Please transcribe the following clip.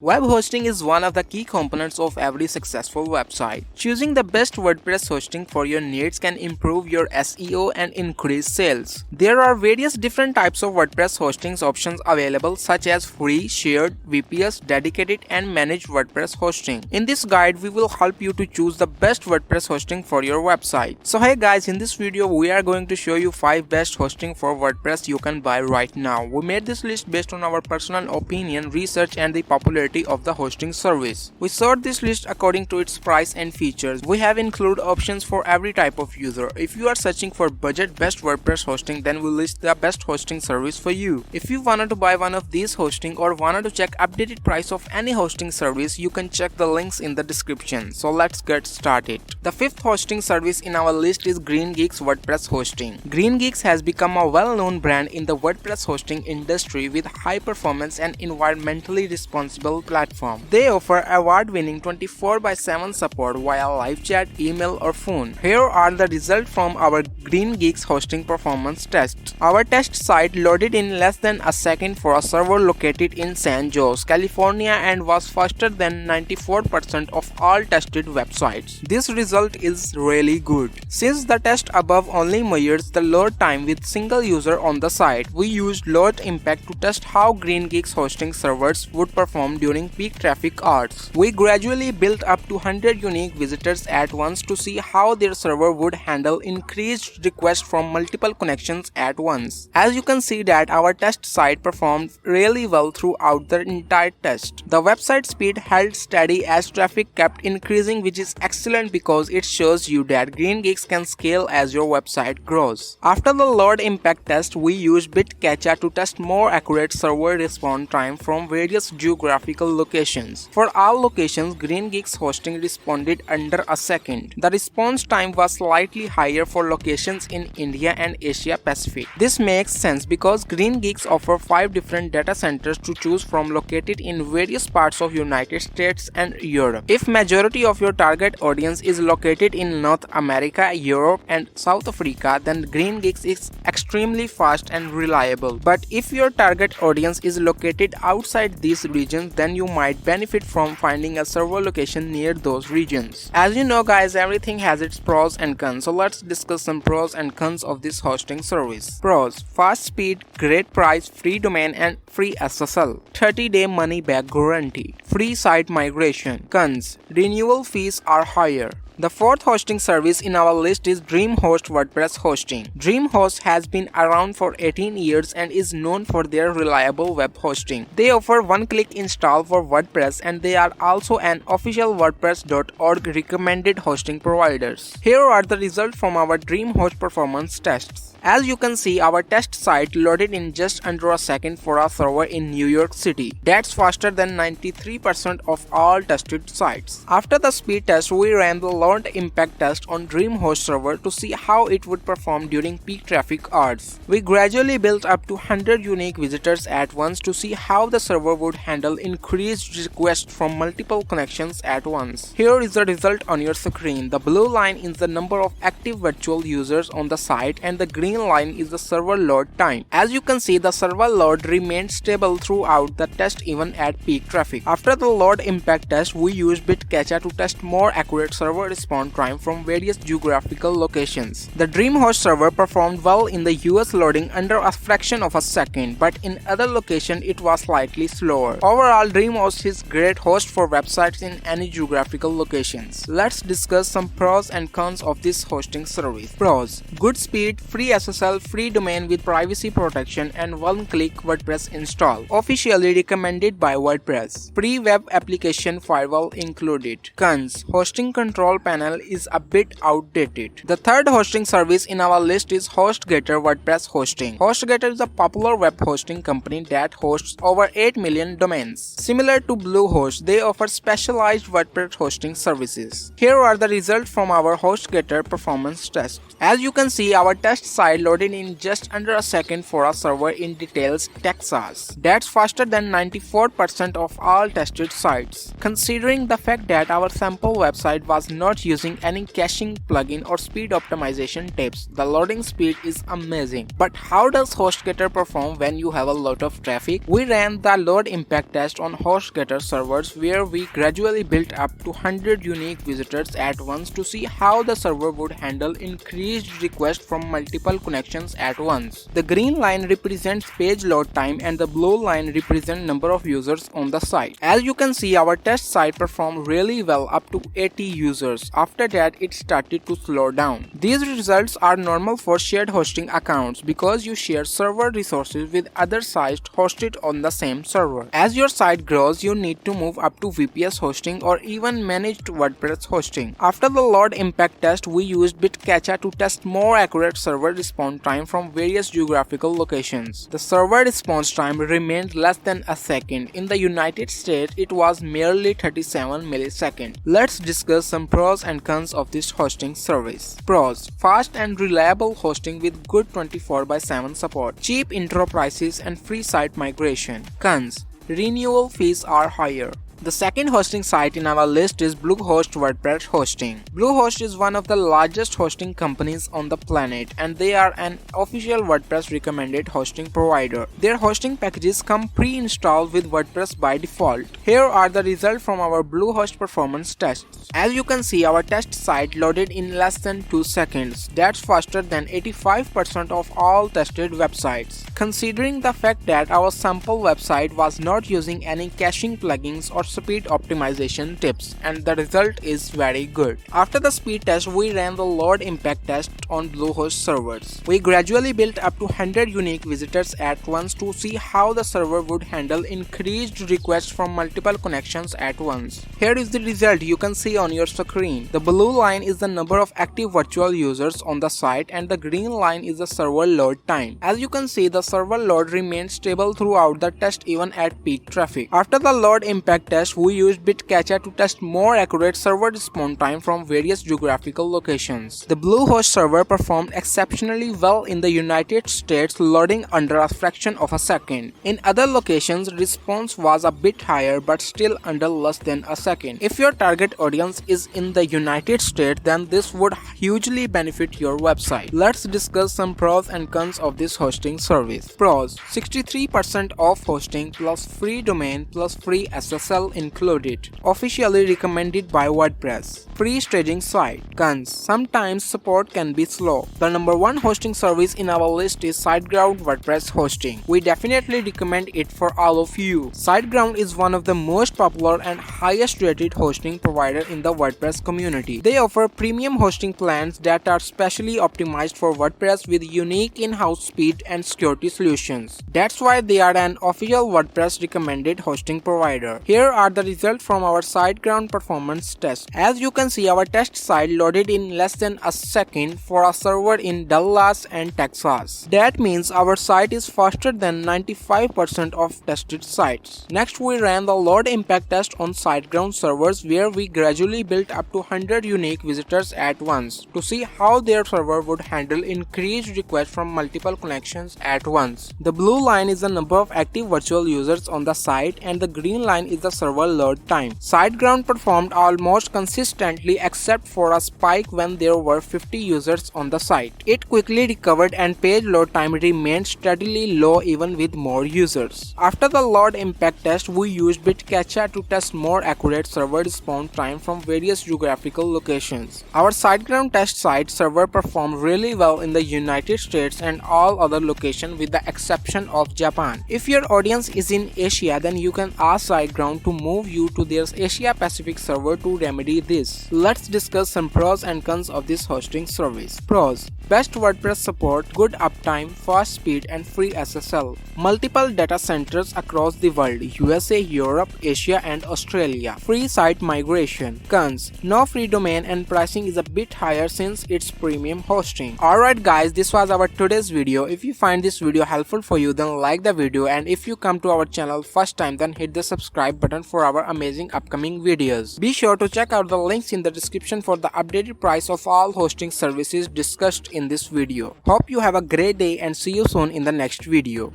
Web hosting is one of the key components of every successful website. Choosing the best WordPress hosting for your needs can improve your SEO and increase sales. There are various different types of WordPress hosting options available, such as free, shared, VPS, dedicated, and managed WordPress hosting. In this guide, we will help you to choose the best WordPress hosting for your website. So hey guys, in this video, we are going to show you 5 best hosting for WordPress you can buy right now. We made this list based on our personal opinion, research, and the popularity of the hosting service. We sort this list according to its price and features. We have included options for every type of user. If you are searching for budget best WordPress hosting, then we list the best hosting service for you. If you wanted to buy one of these hosting or wanted to check updated price of any hosting service, you can check the links in the description. So let's get started. The fifth hosting service in our list is GreenGeeks WordPress hosting. GreenGeeks has become a well-known brand in the WordPress hosting industry with high performance and environmentally responsible platform. They offer award-winning 24/7 support via live chat, email, or phone. Here are the results from our GreenGeeks hosting performance test. Our test site loaded in less than a second for a server located in San Jose, California, and was faster than 94% of all tested websites. This result is really good. Since the test above only measures the load time with single user on the site, we used load impact to test how GreenGeeks hosting servers would perform during peak traffic hours. We gradually built up to 100 unique visitors at once to see how their server would handle increased requests from multiple connections at once. As you can see that our test site performed really well throughout the entire test. The website speed held steady as traffic kept increasing, which is excellent because it shows you that GreenGeeks can scale as your website grows. After the load impact test, we used BitCacha to test more accurate server response time from various geographical locations. For all locations, GreenGeeks hosting responded under a second. The response time was slightly higher for locations in India and Asia Pacific. This makes sense because GreenGeeks offer 5 different data centers to choose from located in various parts of United States and Europe. If majority of your target audience is located in North America, Europe, and South Africa, then GreenGeeks is extremely fast and reliable. But if your target audience is located outside these regions, then you might benefit from finding a server location near those regions. As you know guys, everything has its pros and cons, so let's discuss some pros and cons of this hosting service. Pros: fast speed, great price, free domain, and free SSL, 30-day money back guarantee, free site migration. Cons: renewal fees are higher. The fourth hosting service in our list is DreamHost WordPress hosting. DreamHost has been around for 18 years and is known for their reliable web hosting. They offer one-click install for WordPress, and they are also an official WordPress.org recommended hosting providers. Here are the results from our DreamHost performance tests. As you can see, our test site loaded in just under a second for a server in New York City. That's faster than 93% of all tested sites. After the speed test, we ran the load impact test on DreamHost server to see how it would perform during peak traffic hours. We gradually built up to 100 unique visitors at once to see how the server would handle increased requests from multiple connections at once. Here is the result on your screen. The blue line is the number of active virtual users on the site, and the green line is the server load time. As you can see, the server load remained stable throughout the test even at peak traffic. After the load impact test, we used BitCacha to test more accurate server response time from various geographical locations. The DreamHost server performed well in the US, loading under a fraction of a second, but in other locations it was slightly slower. Overall, DreamHost is great host for websites in any geographical locations. Let's discuss some pros and cons of this hosting service. Pros: good speed, free SSL, free domain with privacy protection, and one-click WordPress install. Officially recommended by WordPress. Free web application firewall included. Cons: hosting control panel is a bit outdated. The third hosting service in our list is HostGator WordPress hosting. HostGator is a popular web hosting company that hosts over 8 million domains. Similar to Bluehost, they offer specialized WordPress hosting services. Here are the results from our HostGator performance test. As you can see, our test site loaded in just under a second for a server in Dallas, Texas. That's faster than 94% of all tested sites. Considering the fact that our sample website was not not using any caching plugin or speed optimization tips. The loading speed is amazing. But how does HostGator perform when you have a lot of traffic? We ran the load impact test on HostGator servers where we gradually built up to 100 unique visitors at once to see how the server would handle increased requests from multiple connections at once. The green line represents page load time and the blue line represents number of users on the site. As you can see, our test site performed really well up to 80 users. After that, it started to slow down. These results are normal for shared hosting accounts because you share server resources with other sites hosted on the same server. As your site grows, you need to move up to VPS hosting or even managed WordPress hosting. After the load impact test, we used Bitcacha to test more accurate server response time from various geographical locations. The server response time remained less than a second. In the United States, it was merely 37 milliseconds. Let's discuss some pros and cons of this hosting service. Pros: fast and reliable hosting with good 24/7 support, cheap intro prices and free site migration. Cons: renewal fees are higher. The second hosting site in our list is Bluehost WordPress hosting. Bluehost is one of the largest hosting companies on the planet and they are an official WordPress recommended hosting provider. Their hosting packages come pre-installed with WordPress by default. Here are the results from our Bluehost performance tests. As you can see, our test site loaded in less than 2 seconds. That's faster than 85% of all tested websites. Considering the fact that our sample website was not using any caching plugins or speed optimization tips, and the result is very good. After the speed test, we ran the load impact test on Bluehost servers. We gradually built up to 100 unique visitors at once to see how the server would handle increased requests from multiple connections at once. Here is the result you can see on your screen. The blue line is the number of active virtual users on the site and the green line is the server load time. As you can see, the server load remained stable throughout the test even at peak traffic. After the load impact test, we used Bitcacha to test more accurate server response time from various geographical locations. The Bluehost server performed exceptionally well in the United States, loading under a fraction of a second. In other locations, response was a bit higher but still under less than a second. If your target audience is in the United States, then this would hugely benefit your website. Let's discuss some pros and cons of this hosting service. Pros: 63% off hosting plus free domain plus free SSL included. Officially recommended by WordPress. Free staging site. Cons: sometimes support can be slow. The number one hosting service in our list is SiteGround WordPress hosting. We definitely recommend it for all of you. SiteGround is one of the most popular and highest rated hosting provider in the WordPress community. They offer premium hosting plans that are specially optimized for WordPress with unique in-house speed and security solutions. That's why they are an official WordPress recommended hosting provider. Here are the results from our SiteGround performance test. As you can see, our test site loaded in less than a second for a server in Dallas and Texas. That means our site is faster than 95% of tested sites. Next, we ran the load impact test on SiteGround servers where we gradually built up to 100 unique visitors at once to see how their server would handle increased requests from multiple connections at once. The blue line is the number of active virtual users on the site and the green line is the server load time. SiteGround performed almost consistently except for a spike when there were 50 users on the site. It quickly recovered and page load time remained steadily low even with more users. After the load impact test, we used Bitcacha to test more accurate server response time from various geographical locations. Our SiteGround test site server performed really well in the United States and all other locations with the exception of Japan. If your audience is in Asia, then you can ask SiteGround to move you to their Asia Pacific server to remedy this. Let's discuss some pros and cons of this hosting service. Pros: best WordPress support, good uptime, fast speed and free SSL. Multiple data centers across the world: USA, Europe, Asia and Australia. Free site migration. Cons: no free domain and pricing is a bit higher since it's premium hosting. Alright guys, this was our today's video. If you find this video helpful for you, then like the video, and if you come to our channel first time, then hit the subscribe button for our amazing upcoming videos. Be sure to check out the links in the description for the updated price of all hosting services discussed in this video. Hope you have a great day and see you soon in the next video.